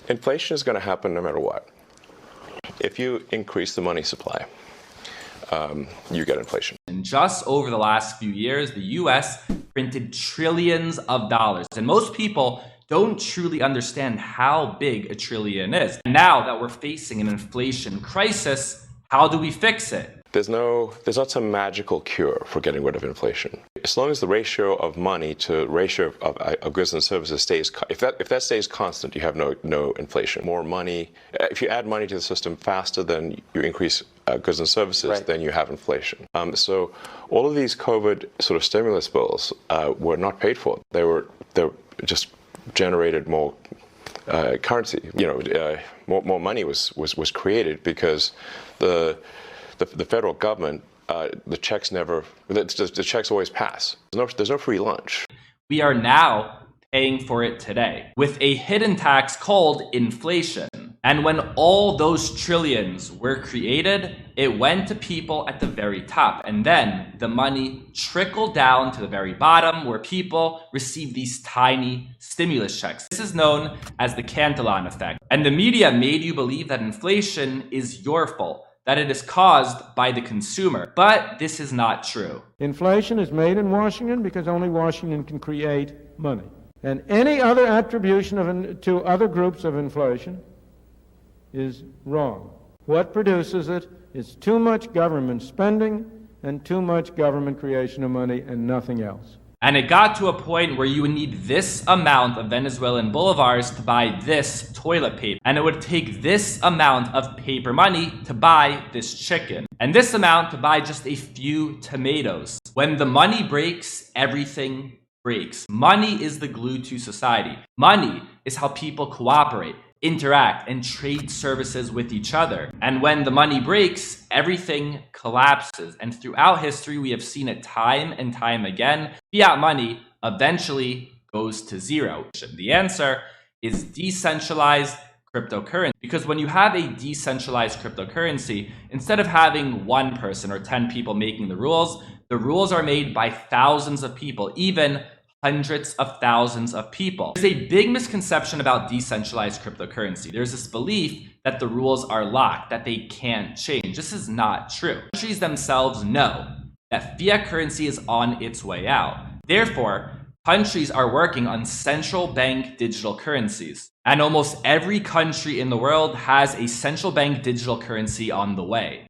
Inflation is going to happen no matter what. If you increase the money supply, you get inflation. And just over the last few years, the US printed trillions of dollars. And most people don't truly understand how big a trillion is. And now that we're facing an inflation crisis, how do we fix it? There's not some magical cure for getting rid of inflation. As long as the ratio of money to ratio of goods and services stays, if that stays constant, you have no inflation. More money, if you add money to the system faster than you increase goods and services, right, then you have inflation. So all of these COVID sort of stimulus bills were not paid for. They just generated more currency. More money was created because the federal government, the checks always pass. There's no free lunch. We are now paying for it today with a hidden tax called inflation. And when all those trillions were created, it went to people at the very top. And then the money trickled down to the very bottom where people receive these tiny stimulus checks. This is known as the Cantillon effect. And the media made you believe that inflation is your fault, that it is caused by the consumer. But this is not true. Inflation is made in Washington because only Washington can create money. And any other attribution to other groups of inflation is wrong. What produces it is too much government spending and too much government creation of money and nothing else. And it got to a point where you would need this amount of Venezuelan bolivars to buy this toilet paper. And it would take this amount of paper money to buy this chicken. And this amount to buy just a few tomatoes. When the money breaks, everything breaks. Money is the glue to society. Money is how people cooperate, interact, and trade services with each other. And when the money breaks, everything collapses. And throughout history, we have seen it time and time again. Fiat money eventually goes to zero. The answer is decentralized cryptocurrency. Because when you have a decentralized cryptocurrency, instead of having one person or 10 people making the rules are made by thousands of people, even hundreds of thousands of people. There's a big misconception about decentralized cryptocurrency. There's this belief that the rules are locked, that they can't change. This is not true. Countries themselves know that fiat currency is on its way out. Therefore, countries are working on central bank digital currencies. And almost every country in the world has a central bank digital currency on the way.